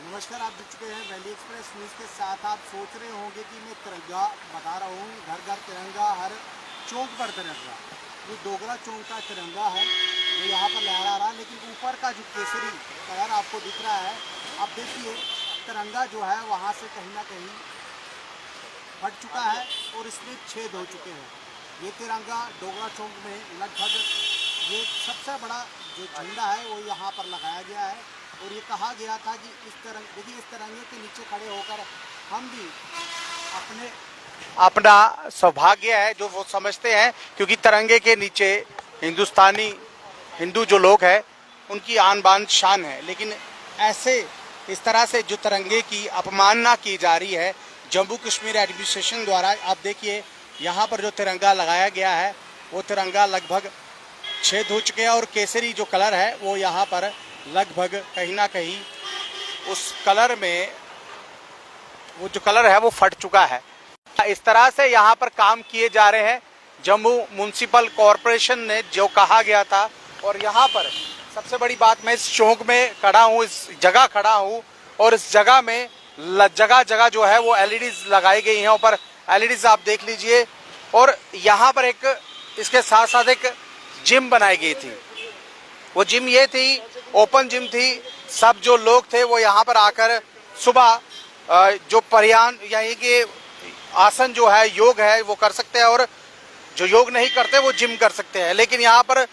नमस्कार, आप जुड़ चुके हैं वैली एक्सप्रेस न्यूज़ के साथ। आप सोच रहे होंगे कि मैं तिरंगा बता रहा हूँ, घर घर तिरंगा, हर चौक पर तिरंगा। ये डोगरा चौक का तिरंगा है जो यहाँ पर लहरा रहा है, लेकिन ऊपर का जो केसरी कलर आपको दिख रहा है, आप देखिए तिरंगा जो है वहाँ से कहीं ना कहीं फट चुका है और इसमें छेद हो चुके हैं। ये तिरंगा डोगरा चौक में लगभग ये सबसे बड़ा जो झंडा है वो यहाँ पर लगाया गया है और ये कहा गया था कि इस तिरंगे के नीचे खड़े होकर हम भी अपना सौभाग्य है जो वो समझते हैं, क्योंकि तिरंगे के नीचे हिंदुस्तानी हिंदू जो लोग हैं उनकी आन बान शान है। लेकिन ऐसे इस तरह से जो तिरंगे की अपमानना की जा रही है जम्मू कश्मीर एडमिनिस्ट्रेशन द्वारा, आप देखिए यहाँ पर जो तिरंगा लगाया गया है वो तिरंगा लगभग छेद हो चुके हैं और केसरी जो कलर है वो यहाँ पर लगभग कहीं ना कहीं उस कलर में वो जो कलर है वो फट चुका है। इस तरह से यहाँ पर काम किए जा रहे हैं जम्मू म्युनिसिपल कॉरपोरेशन ने जो कहा गया था। और यहाँ पर सबसे बड़ी बात, मैं इस चौक में खड़ा हूँ, इस जगह खड़ा हूँ और इस जगह में जगह जगह जो है वो एलईडीज लगाई गई हैं। ऊपर एलईडीज आप देख लीजिए और यहाँ पर एक इसके साथ साथ एक जिम बनाई गई थी। वो जिम ये थी, ओपन जिम थी। सब जो लोग थे वो यहाँ पर आकर सुबह जो प्रयाण यानी कि आसन जो है योग है वो कर सकते हैं और जो योग नहीं करते वो जिम कर सकते हैं। लेकिन यहाँ पर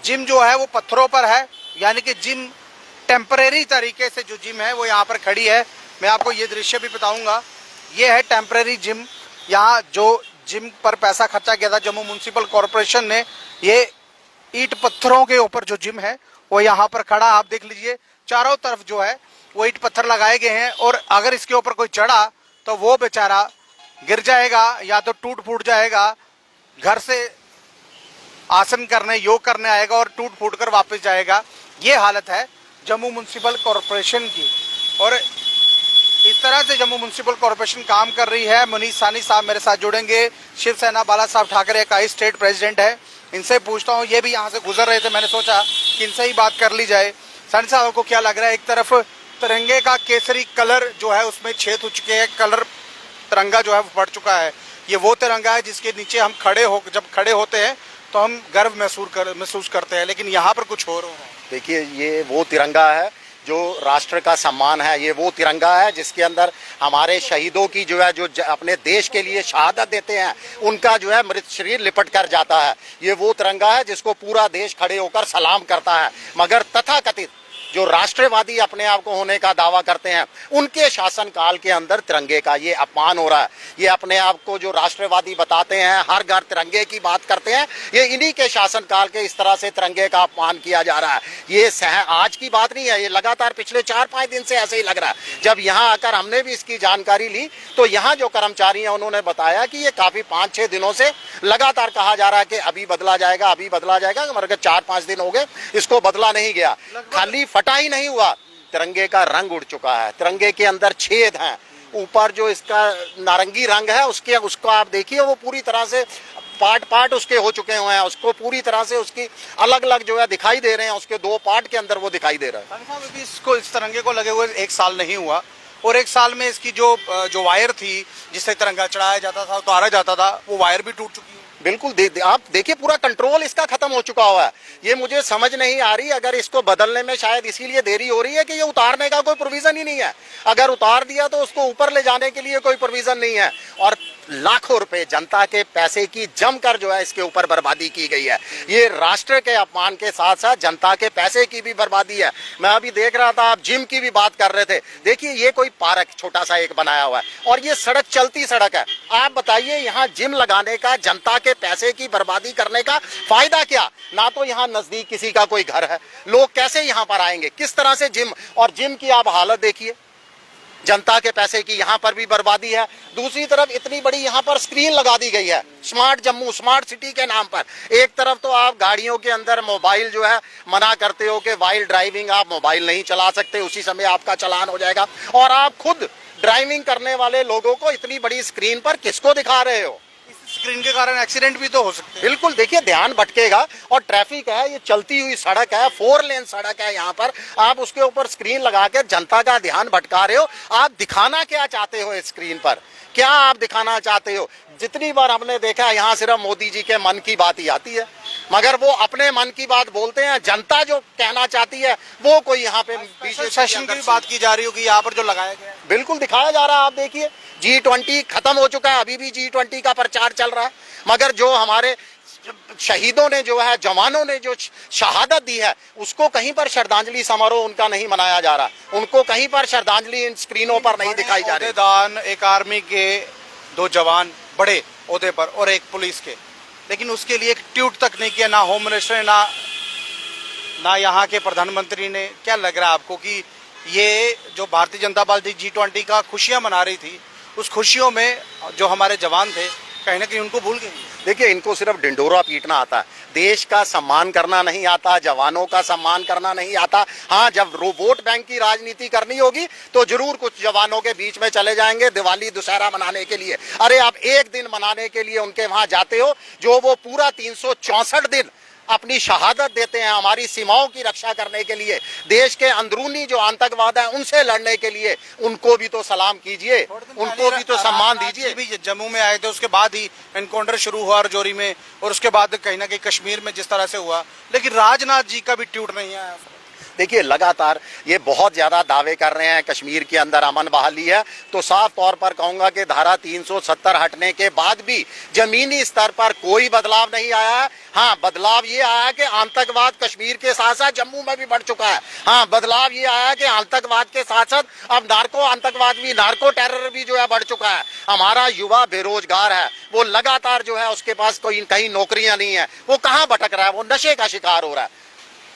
जिम जो है वो पत्थरों पर है, यानी कि जिम टेम्परेरी तरीके से जो जिम है वो यहाँ पर खड़ी है। मैं आपको ये दृश्य भी बताऊंगा, ये है टेम्परेरी जिम। यहाँ जो जिम पर पैसा खर्चा किया था जम्मू म्युनिसिपल कॉरपोरेशन ने, ये ईंट पत्थरों के ऊपर जो जिम है वो यहाँ पर खड़ा, आप देख लीजिए चारों तरफ जो है वो ईंट पत्थर लगाए गए हैं। और अगर इसके ऊपर कोई चढ़ा तो वो बेचारा गिर जाएगा या तो टूट फूट जाएगा। घर से आसन करने योग करने आएगा और टूट फूट कर वापस जाएगा। ये हालत है जम्मू म्युनिसिपल कॉरपोरेशन की। और इस तरह से जम्मू म्युनिसिपल कॉरपोरेशन काम कर रही है। मनीष साहनी साहब मेरे साथ जुड़ेंगे, शिवसेना बाला साहब ठाकरे का स्टेट प्रेसिडेंट है। इनसे पूछता हूँ, ये भी यहाँ से गुजर रहे थे, मैंने सोचा कि इनसे ही बात कर ली जाए। साहनी साहब को क्या लग रहा है? एक तरफ तिरंगे का केसरी कलर जो है उसमें छेद हो चुके हैं, कलर तिरंगा जो है वो फट चुका है। ये वो तिरंगा है जिसके नीचे हम जब खड़े होते हैं तो हम गर्व महसूस करते हैं, लेकिन यहाँ पर कुछ और हो रहा है। देखिए, ये वो तिरंगा है जो राष्ट्र का सम्मान है। ये वो तिरंगा है जिसके अंदर हमारे शहीदों की जो है, जो अपने देश के लिए शहादत देते हैं, उनका जो है मृत शरीर लिपट कर जाता है। ये वो तिरंगा है जिसको पूरा देश खड़े होकर सलाम करता है। मगर तथाकथित जो राष्ट्रवादी अपने आप को होने का दावा करते हैं, उनके शासनकाल के अंदर तिरंगे का ये अपमान हो रहा है। ये अपने आप को जो राष्ट्रवादी बताते हैं, हर घर तिरंगे की बात करते हैं, ये इन्हीं के शासनकाल के इस तरह से तिरंगे का अपमान किया जा रहा है। ये आज की बात नहीं है, ये लगातार पिछले 4-5 दिन से ऐसे ही लग रहा है। जब यहाँ आकर हमने भी इसकी जानकारी ली तो यहाँ जो कर्मचारी हैं उन्होंने बताया कि ये काफी 5-6 दिनों से लगातार कहा जा रहा है कि अभी बदला जाएगा, अभी बदला जाएगा, मगर 4-5 दिन हो गए इसको बदला नहीं गया। खाली फटा ही नहीं हुआ, तिरंगे का रंग उड़ चुका है। तिरंगे के अंदर छेद हैं। ऊपर जो इसका नारंगी रंग है उसको आप देखिए, वो पूरी तरह से पार्ट उसके हो चुके हुए हैं। उसको पूरी तरह से उसकी अलग अलग जो है दिखाई दे रहे हैं, उसके 2 पार्ट के अंदर वो दिखाई दे रहा है। अभी इसको इस तिरंगे को लगे हुए 1 साल नहीं हुआ और 1 साल में इसकी जो वायर थी जिससे तिरंगा चढ़ाया जाता था, उतारा जाता था, वो वायर भी टूट चुकी है। बिल्कुल, आप देखिए पूरा कंट्रोल इसका खत्म हो चुका हुआ है। ये मुझे समझ नहीं आ रही, अगर इसको बदलने में शायद इसीलिए देरी हो रही है कि ये उतारने का कोई प्रोविजन ही नहीं है। अगर उतार दिया तो उसको ऊपर ले जाने के लिए कोई प्रोविजन नहीं है। और लाखों रुपए जनता के पैसे की जमकर जो है इसके ऊपर बर्बादी की गई है। ये राष्ट्र के अपमान के साथ साथ जनता के पैसे की भी बर्बादी है। मैं अभी देख रहा था, आप जिम की भी बात कर रहे थे। देखिए, ये कोई पार्क छोटा सा एक बनाया हुआ है और ये सड़क चलती सड़क है। आप बताइए, यहाँ जिम लगाने का, जनता के पैसे की बर्बादी करने का फायदा क्या? ना तो यहाँ नजदीक किसी का कोई घर है, लोग कैसे यहाँ पर आएंगे? किस तरह से जिम, और जिम की आप हालत देखिए, जनता के पैसे की यहाँ पर भी बर्बादी है। दूसरी तरफ इतनी बड़ी यहाँ पर स्क्रीन लगा दी गई है स्मार्ट जम्मू, स्मार्ट सिटी के नाम पर। एक तरफ तो आप गाड़ियों के अंदर मोबाइल जो है मना करते हो कि वाइल ड्राइविंग आप मोबाइल नहीं चला सकते, उसी समय आपका चालान हो जाएगा, और आप खुद ड्राइविंग करने वाले लोगों को इतनी बड़ी स्क्रीन पर किसको दिखा रहे हो? स्क्रीन के कारण एक्सीडेंट भी तो हो सकते हैं। बिल्कुल, देखिए ध्यान भटकेगा और ट्रैफिक है, ये चलती हुई सड़क है, 4 लेन सड़क है यहाँ पर, आप उसके ऊपर स्क्रीन लगा के जनता का ध्यान भटका रहे हो। आप दिखाना क्या चाहते हो इस स्क्रीन पर, क्या आप दिखाना चाहते हो? जितनी बार हमने देखा है यहाँ सिर्फ मोदी जी के मन की बात ही आती है, मगर वो अपने मन की बात बोलते हैं, जनता जो कहना चाहती है वो कोई यहाँ पे बीजेपी सेशन की भी बात की जा रही होगी यहाँ पर जो लगाया गया है। बिल्कुल दिखाया जा रहा है। आप देखिए G20 खत्म हो चुका है, अभी भी G20 का प्रचार चल रहा है, मगर जो हमारे शहीदों ने जो है, जवानों ने जो शहादत दी है, उसको कहीं पर श्रद्धांजलि समारोह उनका नहीं मनाया जा रहा, उनको कहीं पर श्रद्धांजलि इन स्क्रीनों पर नहीं दिखाई जा रही। दान एक आर्मी के 2 जवान बड़े ओहदे पर और एक पुलिस के, लेकिन उसके लिए एक ट्वीट तक नहीं किया, ना होम मिनिस्टर ने, ना यहाँ के प्रधानमंत्री ने। क्या लग रहा है आपको कि ये जो भारतीय जनता पार्टी G20 का खुशियां मना रही थी, उस खुशियों में जो हमारे जवान थे कहीं ना कहीं उनको भूल गए? देखिए, इनको सिर्फ डिंडोरा पीटना आता है, देश का सम्मान करना नहीं आता, जवानों का सम्मान करना नहीं आता। हाँ, जब वोट बैंक की राजनीति करनी होगी तो जरूर कुछ जवानों के बीच में चले जाएंगे दिवाली दुशहरा मनाने के लिए। अरे आप एक दिन मनाने के लिए उनके वहां जाते हो, जो वो पूरा 364 दिन अपनी शहादत देते हैं हमारी सीमाओं की रक्षा करने के लिए, देश के अंदरूनी जो आतंकवाद है उनसे लड़ने के लिए। उनको भी तो सलाम कीजिए, उनको भी तो सम्मान दीजिए। भी जम्मू में आए थे, उसके बाद ही एनकाउंटर शुरू हुआ राजौरी में, और उसके बाद कहीं ना कहीं कश्मीर में जिस तरह से हुआ, लेकिन राजनाथ जी का भी ट्वीट नहीं आया। देखिए, लगातार ये बहुत ज्यादा दावे कर रहे हैं कश्मीर के अंदर अमन बहाली है, तो साफ तौर पर कहूंगा कि धारा 370 हटने के बाद भी जमीनी स्तर पर कोई बदलाव नहीं आया है। हाँ, बदलाव ये आया है कि आतंकवाद कश्मीर के साथ साथ जम्मू में भी बढ़ चुका है। हाँ, बदलाव ये आया है कि आतंकवाद के साथ साथ अब नार्को आतंकवाद भी, नार्को टेरर भी जो है बढ़ चुका है। हमारा युवा बेरोजगार है, वो लगातार जो है उसके पास कोई कहीं नौकरियां नहीं है, वो कहाँ भटक रहा है, वो नशे का शिकार हो रहा है,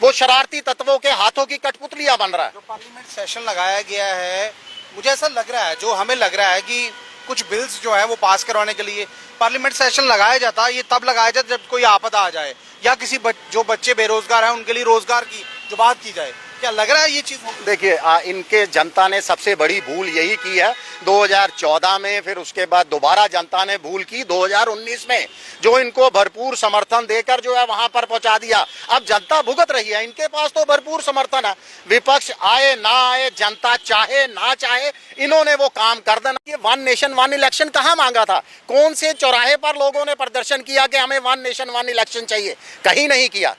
वो शरारती तत्वों के हाथों की कठपुतलियां बन रहा है। जो पार्लियामेंट सेशन लगाया गया है, मुझे ऐसा लग रहा है, जो हमें लग रहा है कि कुछ बिल्स जो है वो पास करवाने के लिए पार्लियामेंट सेशन लगाया जाता है, ये तब लगाया जाता जब कोई आपदा आ जाए या किसी जो बच्चे बेरोजगार हैं उनके लिए रोजगार की जो बात की जाए। क्या लग रहा है ये चीज? देखिए, इनके जनता ने सबसे बड़ी भूल यही की है 2014 में, फिर उसके बाद दोबारा जनता ने भूल की 2019 में, जो इनको भरपूर समर्थन देकर जो है वहां पर पहुंचा दिया। अब जनता भुगत रही है, इनके पास तो भरपूर समर्थन है, विपक्ष आए ना आए, जनता चाहे ना चाहे, इन्होंने वो काम कर देना। ये 1 नेशन 1 इलेक्शन कहाँ मांगा था? कौन से चौराहे पर लोगों ने प्रदर्शन किया कि हमें 1 नेशन 1 इलेक्शन चाहिए? कहीं नहीं किया।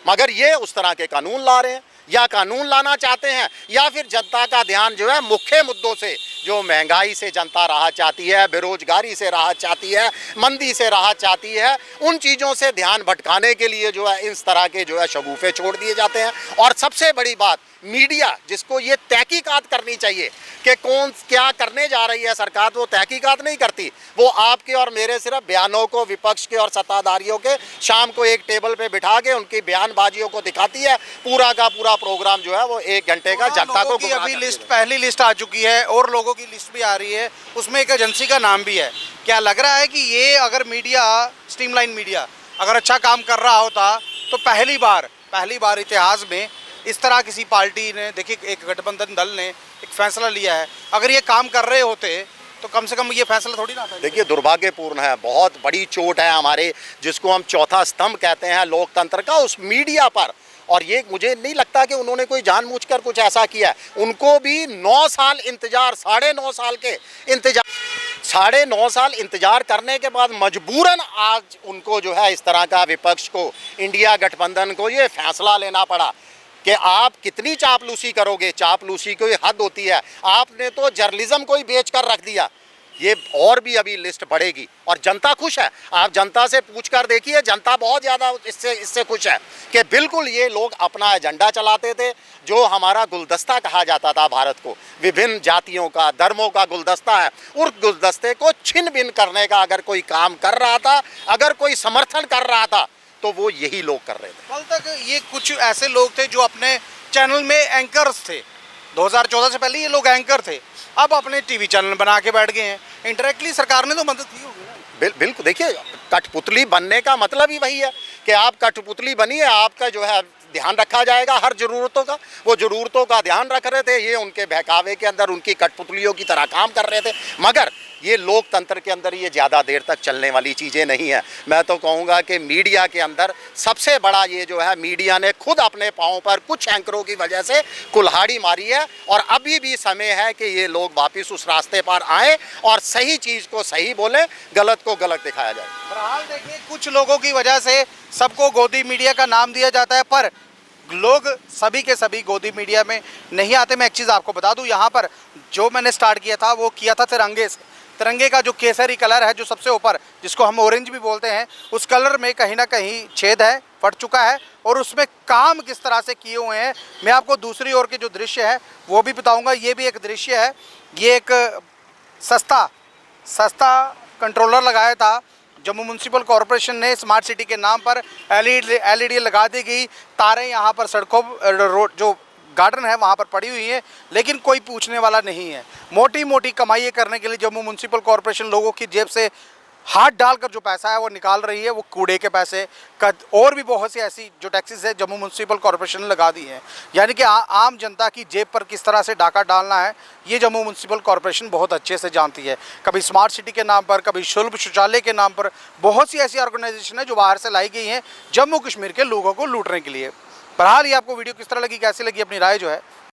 मगर ये उस तरह के कानून ला रहे हैं, या कानून लाना चाहते हैं, या फिर जनता का ध्यान जो है मुख्य मुद्दों से, जो महंगाई से जनता राहत चाहती है, बेरोजगारी से राहत चाहती है, मंदी से राहत चाहती है, उन चीज़ों से ध्यान भटकाने के लिए जो है इस तरह के जो है शगुफे छोड़ दिए जाते हैं। और सबसे बड़ी बात, मीडिया जिसको ये तहकीकात करनी चाहिए कि कौन क्या करने जा रही है सरकार, वो तहकीकात नहीं करती। वो आपके और मेरे सिर्फ बयानों को, विपक्ष के और सत्ताधारियों के, शाम को एक टेबल पे बिठा के उनकी बयानबाजियों को दिखाती है। पूरा का पूरा प्रोग्राम जो है वो 1 घंटे का जनता को अभी लिस्ट, पहली लिस्ट आ चुकी है और लोगों की लिस्ट भी आ रही है, उसमें एक एजेंसी का नाम भी है। क्या लग रहा है कि ये अगर मीडिया, स्ट्रीमलाइन मीडिया अगर अच्छा काम कर रहा होता तो पहली बार इतिहास में इस तरह किसी पार्टी ने, देखिए एक गठबंधन दल ने एक फैसला लिया है, अगर ये काम कर रहे होते तो कम से कम ये फैसला थोड़ी ना था। देखिए, दुर्भाग्यपूर्ण है, बहुत बड़ी चोट है हमारे, जिसको हम चौथा स्तंभ कहते हैं लोकतंत्र का, उस मीडिया पर। और ये मुझे नहीं लगता कि उन्होंने कोई जानबूझकर कुछ ऐसा किया है। उनको भी 9 साल इंतजार, 9.5 साल के इंतजार, 9.5 साल इंतजार करने के बाद मजबूरन आज उनको जो है इस तरह का, विपक्ष को, इंडिया गठबंधन को ये फैसला लेना पड़ा कि आप कितनी चापलूसी करोगे। चापलूसी की हद होती है, आपने तो जर्नलिज्म को ही बेच कर रख दिया। ये और भी अभी लिस्ट बढ़ेगी और जनता खुश है। आप जनता से पूछ कर देखिए, जनता बहुत ज़्यादा इससे खुश है कि बिल्कुल ये लोग अपना एजेंडा चलाते थे, जो हमारा गुलदस्ता कहा जाता था भारत को, विभिन्न जातियों का, धर्मों का गुलदस्ता है, उस गुलदस्ते को छिन भिन करने का अगर कोई काम कर रहा था, अगर कोई समर्थन कर रहा था, तो वो यही लोग कर रहे थे। कल तक ये कुछ ऐसे लोग थे जो अपने चैनल में एंकर्स थे, 2014 से पहले ये लोग एंकर थे, अब अपने टीवी चैनल बना के बैठ गए हैं। इंडायरेक्टली सरकार ने तो मदद की होगी ना। बिल्कुल, देखिए कठपुतली बनने का मतलब ही वही है कि आप कठपुतली बनिए, आपका जो है ध्यान रखा जाएगा हर ज़रूरतों का। वो ज़रूरतों का ध्यान रख रहे थे, ये उनके बहकावे के अंदर उनकी कठपुतलियों की तरह काम कर रहे थे। मगर ये लोकतंत्र के अंदर ये ज़्यादा देर तक चलने वाली चीज़ें नहीं है। मैं तो कहूँगा कि मीडिया के अंदर सबसे बड़ा ये जो है, मीडिया ने खुद अपने पाँव पर कुछ एंकरों की वजह से कुल्हाड़ी मारी है, और अभी भी समय है कि ये लोग वापस उस रास्ते पर आएँ और सही चीज़ को सही बोलें, गलत को गलत दिखाया जाए। बहरहाल देखिए, कुछ लोगों की वजह से सबको गोदी मीडिया का नाम दिया जाता है, पर लोग सभी के सभी गोदी मीडिया में नहीं आते। मैं एक चीज़ आपको बता दूं, यहाँ पर जो मैंने स्टार्ट किया था वो किया था तिरंगे से। तिरंगे का जो केसरी कलर है, जो सबसे ऊपर, जिसको हम ऑरेंज भी बोलते हैं, उस कलर में कहीं ना कहीं छेद है, फट चुका है, और उसमें काम किस तरह से किए हुए हैं मैं आपको दूसरी ओर के जो दृश्य है वो भी बताऊँगा। ये भी एक दृश्य है, ये एक सस्ता कंट्रोलर लगाया था जम्मू म्यूनसिपल कॉरपोरेशन ने स्मार्ट सिटी के नाम पर। एलईडी लगा दी गई, तारें यहाँ पर सड़कों रोड जो गार्डन है वहाँ पर पड़ी हुई है, लेकिन कोई पूछने वाला नहीं है। मोटी मोटी कमाई करने के लिए जम्मू म्यूनसिपल कॉरपोरेशन लोगों की जेब से हाथ डालकर जो पैसा है वो निकाल रही है, वो कूड़े के पैसे का। और भी बहुत सी ऐसी जो टैक्सेस है जम्मू म्यूनसिपल कॉरपोरेशन ने लगा दी है, यानी कि आम जनता की जेब पर किस तरह से डाका डालना है ये जम्मू म्यूनसिपल कॉरपोरेशन बहुत अच्छे से जानती है। कभी स्मार्ट सिटी के नाम पर, कभी शुल्क शौचालय के नाम पर, बहुत सी ऐसी ऑर्गेनाइजेशन है जो बाहर से लाई गई हैं जम्मू कश्मीर के लोगों को लूटने के लिए। बहरहाल ये आपको वीडियो किस तरह लगी, कैसी लगी, अपनी राय जो है